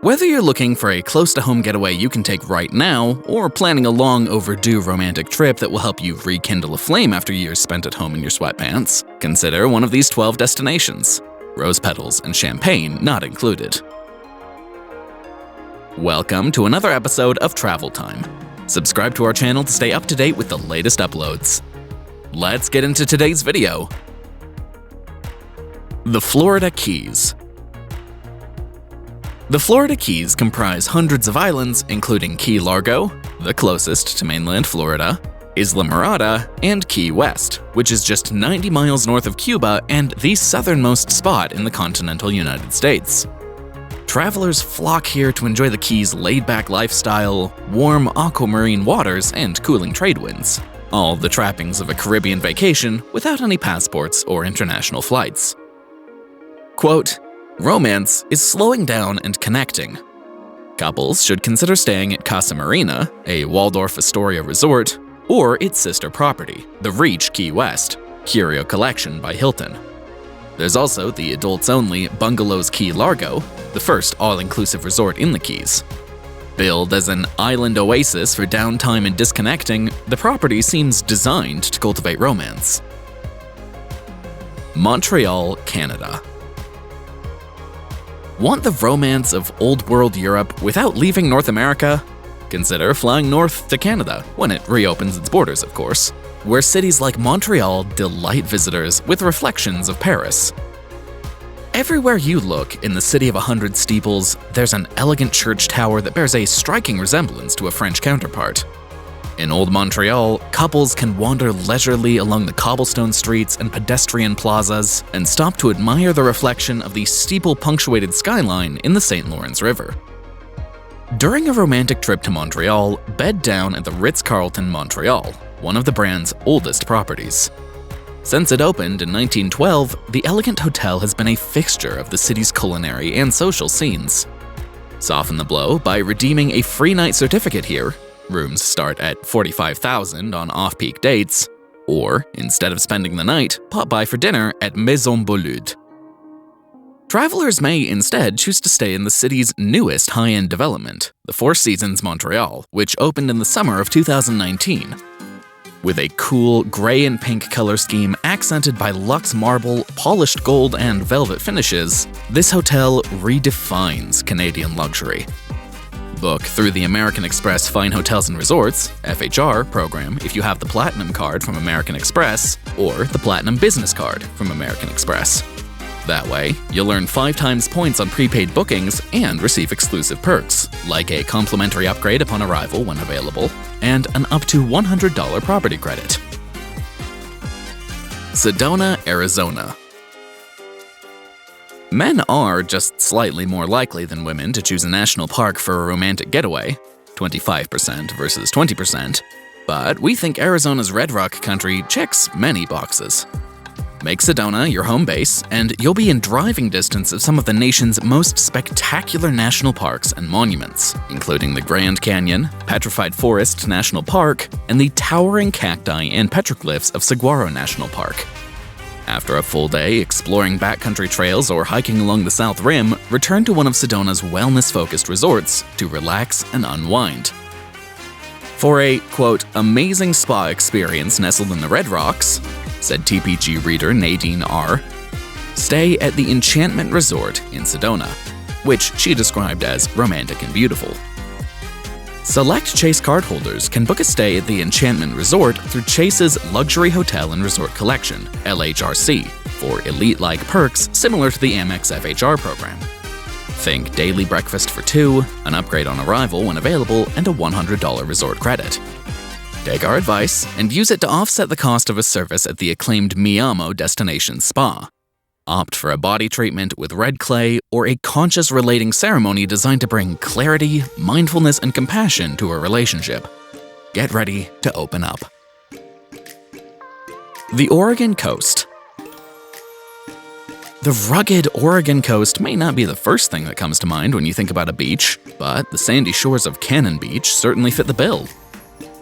Whether you're looking for a close-to-home getaway you can take right now, or planning a long-overdue romantic trip that will help you rekindle a flame after years spent at home in your sweatpants, consider one of these 12 destinations. Rose petals and champagne not included. Welcome to another episode of Travel Time. Subscribe to our channel to stay up to date with the latest uploads. Let's get into today's video. The Florida Keys. The Florida Keys comprise hundreds of islands, including Key Largo, the closest to mainland Florida, Isla Mirada, and Key West, which is just 90 miles north of Cuba and the southernmost spot in the continental United States. Travelers flock here to enjoy the Keys' laid-back lifestyle, warm aquamarine waters, and cooling trade winds. All the trappings of a Caribbean vacation without any passports or international flights. Quote, "Romance is slowing down and connecting. Couples should consider staying at Casa Marina, a Waldorf Astoria resort, or its sister property, the Reach Key West, Curio Collection by Hilton. There's also the adults-only Bungalows Key Largo, the first all-inclusive resort in the Keys. Billed as an island oasis for downtime and disconnecting, the property seems designed to cultivate romance." Montreal, Canada. Want the romance of old-world Europe without leaving North America? Consider flying north to Canada, when it reopens its borders, of course, where cities like Montreal delight visitors with reflections of Paris. Everywhere you look in the city of 100 steeples, there's an elegant church tower that bears a striking resemblance to a French counterpart. In Old Montreal, couples can wander leisurely along the cobblestone streets and pedestrian plazas and stop to admire the reflection of the steeple-punctuated skyline in the St. Lawrence River. During a romantic trip to Montreal, bed down at the Ritz-Carlton Montreal, one of the brand's oldest properties. Since it opened in 1912, the elegant hotel has been a fixture of the city's culinary and social scenes. Soften the blow by redeeming a free night certificate here. Rooms start at $45,000 on off-peak dates, or, instead of spending the night, pop by for dinner at Maison Beaulieu. Travelers may instead choose to stay in the city's newest high-end development, the Four Seasons Montreal, which opened in the summer of 2019. With a cool gray and pink color scheme accented by luxe marble, polished gold, and velvet finishes, this hotel redefines Canadian luxury. Book through the American Express Fine Hotels and Resorts (FHR) program if you have the Platinum Card from American Express or the Platinum Business Card from American Express. That way, you'll earn 5 times points on prepaid bookings and receive exclusive perks, like a complimentary upgrade upon arrival when available, and an up to $100 property credit. Sedona, Arizona. Men are just slightly more likely than women to choose a national park for a romantic getaway, 25% versus 20%, but we think Arizona's Red Rock country checks many boxes. Make Sedona your home base, and you'll be in driving distance of some of the nation's most spectacular national parks and monuments, including the Grand Canyon, Petrified Forest National Park, and the towering cacti and petroglyphs of Saguaro National Park. After a full day exploring backcountry trails or hiking along the South Rim, return to one of Sedona's wellness-focused resorts to relax and unwind. For a, quote, "amazing spa experience nestled in the Red Rocks," said TPG reader Nadine R., stay at the Enchantment Resort in Sedona, which she described as romantic and beautiful. Select Chase cardholders can book a stay at the Enchantment Resort through Chase's Luxury Hotel and Resort Collection, LHRC, for elite-like perks similar to the Amex FHR program. Think daily breakfast for 2, an upgrade on arrival when available, and a $100 resort credit. Take our advice and use it to offset the cost of a service at the acclaimed Mi Amo destination spa. Opt for a body treatment with red clay or a conscious relating ceremony designed to bring clarity, mindfulness, and compassion to a relationship. Get ready to open up. The Oregon Coast. The rugged Oregon coast may not be the first thing that comes to mind when you think about a beach, but the sandy shores of Cannon Beach certainly fit the bill.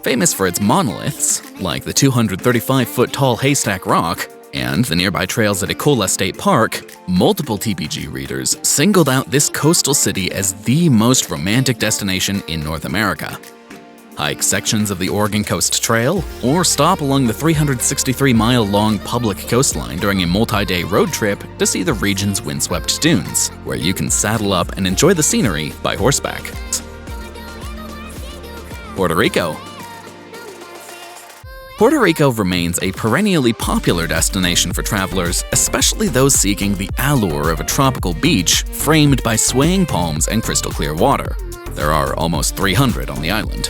Famous for its monoliths, like the 235-foot-tall Haystack Rock, and the nearby trails at 𝐥𝐤𝐤𝐤 State Park, multiple TPG readers singled out this coastal city as the most romantic destination in North America. Hike sections of the Oregon Coast Trail, or stop along the 363-mile-long public coastline during a multi-day road trip to see the region's windswept dunes, where you can saddle up and enjoy the scenery by horseback. Puerto Rico. Puerto Rico remains a perennially popular destination for travelers, especially those seeking the allure of a tropical beach framed by swaying palms and crystal-clear water. There are almost 300 on the island.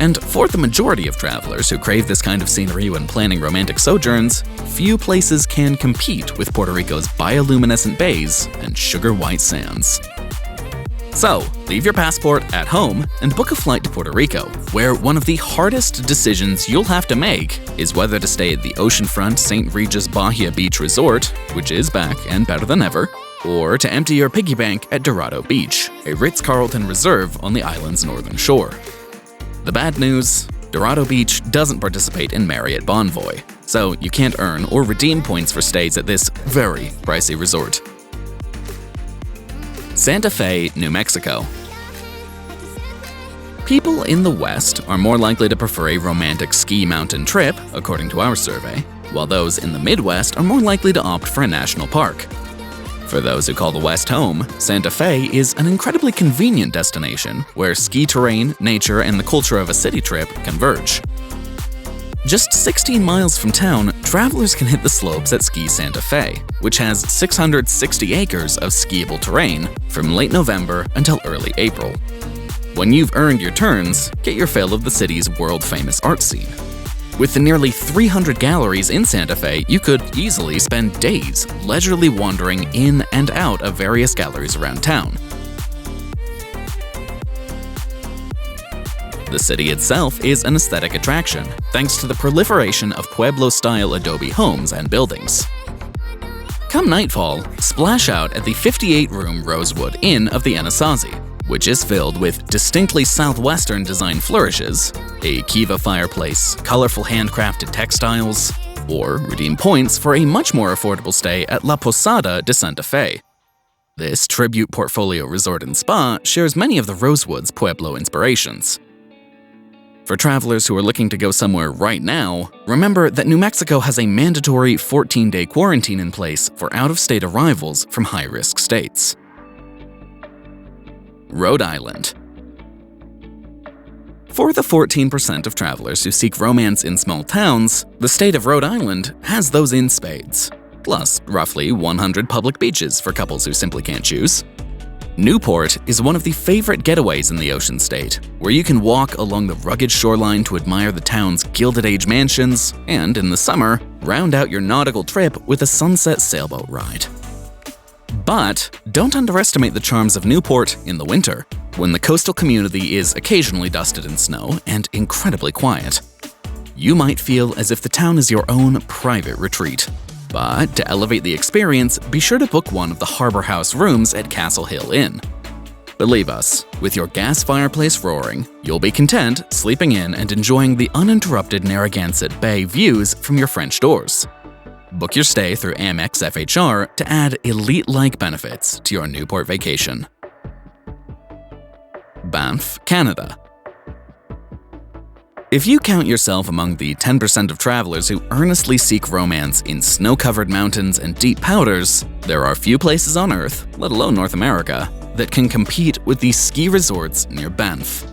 And for the majority of travelers who crave this kind of scenery when planning romantic sojourns, few places can compete with Puerto Rico's bioluminescent bays and sugar-white sands. So, leave your passport at home and book a flight to Puerto Rico, where one of the hardest decisions you'll have to make is whether to stay at the oceanfront St. Regis Bahia Beach Resort, which is back and better than ever, or to empty your piggy bank at Dorado Beach, a Ritz-Carlton reserve on the island's northern shore. The bad news? Dorado Beach doesn't participate in Marriott Bonvoy, so you can't earn or redeem points for stays at this very pricey resort. Santa Fe, New Mexico. People in the West are more likely to prefer a romantic ski mountain trip, according to our survey, while those in the Midwest are more likely to opt for a national park. For those who call the West home, Santa Fe is an incredibly convenient destination where ski terrain, nature, and the culture of a city trip converge. Just 16 miles from town, travelers can hit the slopes at Ski Santa Fe, which has 660 acres of skiable terrain from late November until early April. When you've earned your turns, get your fill of the city's world-famous art scene. With the nearly 300 galleries in Santa Fe, you could easily spend days leisurely wandering in and out of various galleries around town. The city itself is an aesthetic attraction, thanks to the proliferation of Pueblo-style adobe homes and buildings. Come nightfall, splash out at the 58-room Rosewood Inn of the 𝐤𝐸𝐷𝐸, which is filled with distinctly southwestern design flourishes, a kiva fireplace, colorful handcrafted textiles, or redeem points for a much more affordable stay at La Posada de Santa Fe. This tribute portfolio resort and spa shares many of the Rosewood's Pueblo inspirations. For travelers who are looking to go somewhere right now, remember that New Mexico has a mandatory 14-day quarantine in place for out-of-state arrivals from high-risk states. Rhode Island. For the 14% of travelers who seek romance in small towns, the state of Rhode Island has those in spades, plus roughly 100 public beaches for couples who simply can't choose. Newport is one of the favorite getaways in the Ocean State, where you can walk along the rugged shoreline to admire the town's Gilded Age mansions, and in the summer, round out your nautical trip with a sunset sailboat ride. But don't underestimate the charms of Newport in the winter, when the coastal community is occasionally dusted in snow and incredibly quiet. You might feel as if the town is your own private retreat. But to elevate the experience, be sure to book one of the Harbor House rooms at Castle Hill Inn. Believe us, with your gas fireplace roaring, you'll be content sleeping in and enjoying the uninterrupted Narragansett Bay views from your French doors. Book your stay through Amex FHR to add elite-like benefits to your Newport vacation. Banff, Canada. If you count yourself among the 10% of travelers who earnestly seek romance in snow-covered mountains and deep powders, there are few places on Earth, let alone North America, that can compete with these ski resorts near Banff.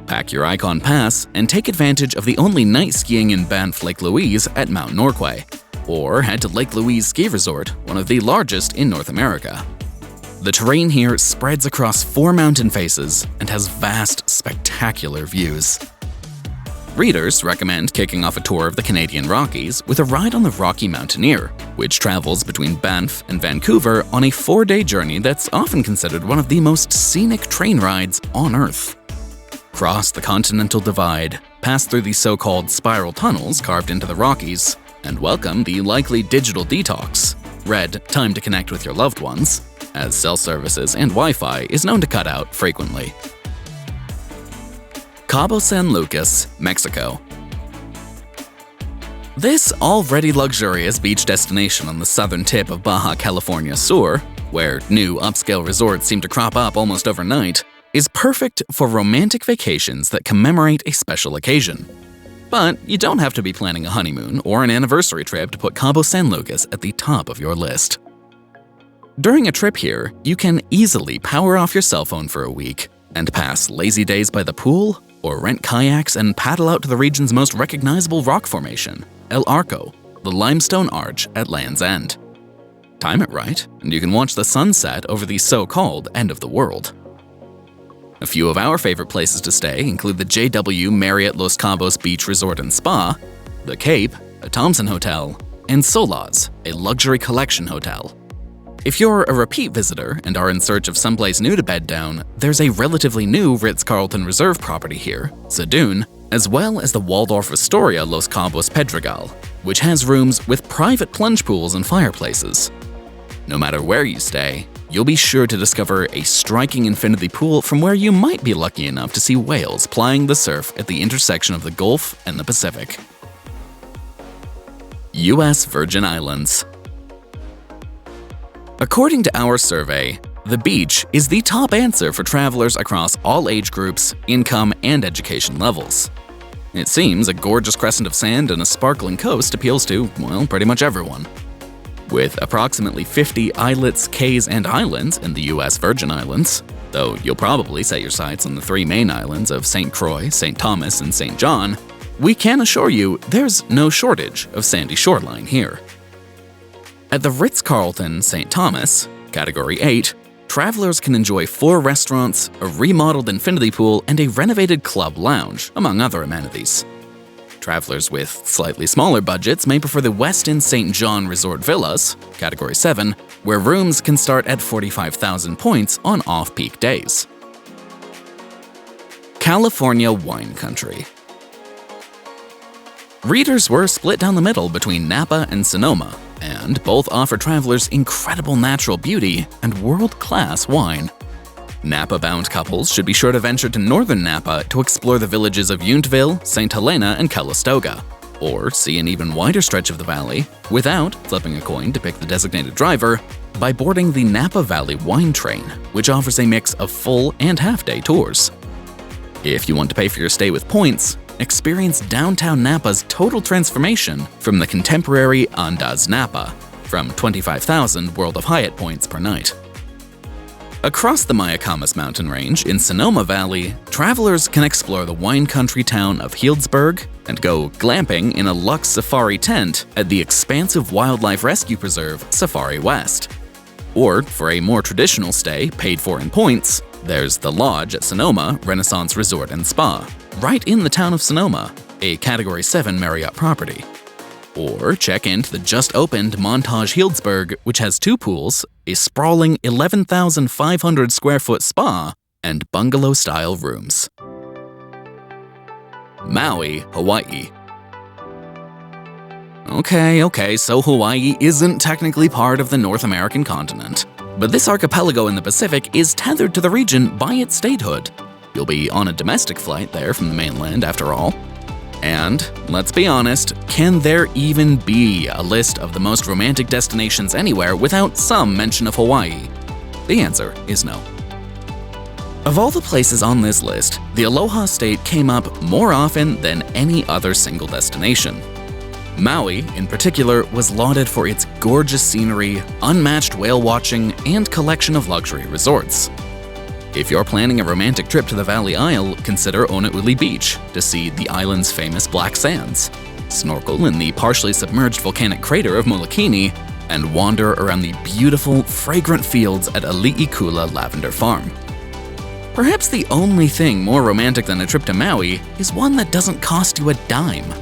Pack your Icon Pass and take advantage of the only night skiing in Banff Lake Louise at Mount Norquay. Or head to Lake Louise Ski Resort, one of the largest in North America. The terrain here spreads across 4 mountain faces and has vast, spectacular views. Readers recommend kicking off a tour of the Canadian Rockies with a ride on the Rocky Mountaineer, which travels between Banff and Vancouver on a 4-day journey that's often considered one of the most scenic train rides on Earth. Cross the Continental Divide, pass through the so-called spiral tunnels carved into the Rockies, and welcome the likely digital detox, read time to connect with your loved ones, as cell services and Wi-Fi is known to cut out frequently. Cabo San Lucas, Mexico. This already luxurious beach destination on the southern tip of Baja California Sur, where new upscale resorts seem to crop up almost overnight, is perfect for romantic vacations that commemorate a special occasion. But you don't have to be planning a honeymoon or an anniversary trip to put Cabo San Lucas at the top of your list. During a trip here, you can easily power off your cell phone for a week and pass lazy days by the pool, or rent kayaks and paddle out to the region's most recognizable rock formation, El Arco, the limestone arch at Land's End. Time it right, and you can watch the sunset over the so-called end of the world. A few of our favorite places to stay include the JW Marriott Los Cabos Beach Resort and Spa, the Cape, a Thompson Hotel, and Solaz, a luxury collection hotel. If you're a repeat visitor and are in search of someplace new to bed down, there's a relatively new Ritz-Carlton Reserve property here, Zedun, as well as the Waldorf Astoria Los Cabos Pedregal, which has rooms with private plunge pools and fireplaces. No matter where you stay, you'll be sure to discover a striking infinity pool from where you might be lucky enough to see whales plying the surf at the intersection of the Gulf and the Pacific. U.S. Virgin Islands. According to our survey, the beach is the top answer for travelers across all age groups, income, and education levels. It seems a gorgeous crescent of sand and a sparkling coast appeals to, well, pretty much everyone. With approximately 50 islets, cays, and islands in the U.S. Virgin Islands, though you'll probably set your sights on the three main islands of St. Croix, St. Thomas, and St. John, we can assure you there's no shortage of sandy shoreline here. At the Ritz-Carlton St. Thomas, Category 8, travelers can enjoy 4 restaurants, a remodeled infinity pool, and a renovated club lounge, among other amenities. Travelers with slightly smaller budgets may prefer the Westin St. John Resort Villas, Category 7, where rooms can start at 45,000 points on off-peak days. California wine country. Readers were split down the middle between Napa and Sonoma, and both offer travelers incredible natural beauty and world-class wine. Napa-bound couples should be sure to venture to northern Napa to explore the villages of Yountville, St. Helena, and Calistoga, or see an even wider stretch of the valley without flipping a coin to pick the designated driver by boarding the Napa Valley Wine Train, which offers a mix of full and half-day tours. If you want to pay for your stay with points, experience downtown Napa's total transformation from the contemporary Andaz Napa, from 25,000 World of Hyatt points per night. Across the Mayacamas mountain range in Sonoma Valley, travelers can explore the wine country town of Healdsburg and go glamping in a luxe safari tent at the expansive wildlife rescue preserve Safari West. Or, for a more traditional stay paid for in points, there's the Lodge at Sonoma Renaissance Resort and Spa, right in the town of Sonoma, a Category 7 Marriott property. Or check into the just-opened Montage Healdsburg, which has 2 pools, a sprawling 11,500 square foot spa, and bungalow-style rooms. Maui, Hawaii. Okay, so Hawaii isn't technically part of the North American continent, but this archipelago in the Pacific is tethered to the region by its statehood. You'll be on a domestic flight there from the mainland, after all. And, let's be honest, can there even be a list of the most romantic destinations anywhere without some mention of Hawaii? The answer is no. Of all the places on this list, the Aloha State came up more often than any other single destination. Maui, in particular, was lauded for its gorgeous scenery, unmatched whale watching, and collection of luxury resorts. If you're planning a romantic trip to the Valley Isle, consider Honouuli Beach to see the island's famous black sands, snorkel in the partially submerged volcanic crater of Molokini, and wander around the beautiful, fragrant fields at 𝐦𝐸𝐸 Lavender Farm. Perhaps the only thing more romantic than a trip to Maui is one that doesn't cost you a dime.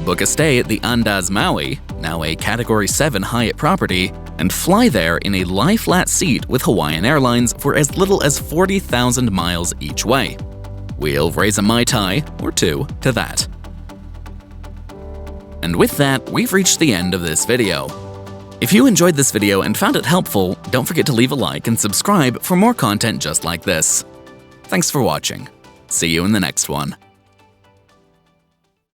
Book a stay at the Andaz Maui, now a Category 7 Hyatt property, and fly there in a lie-flat seat with Hawaiian Airlines for as little as 40,000 miles each way. We'll raise a Mai Tai or 2 to that. And with that, we've reached the end of this video. If you enjoyed this video and found it helpful, don't forget to leave a like and subscribe for more content just like this. Thanks for watching. See you in the next one.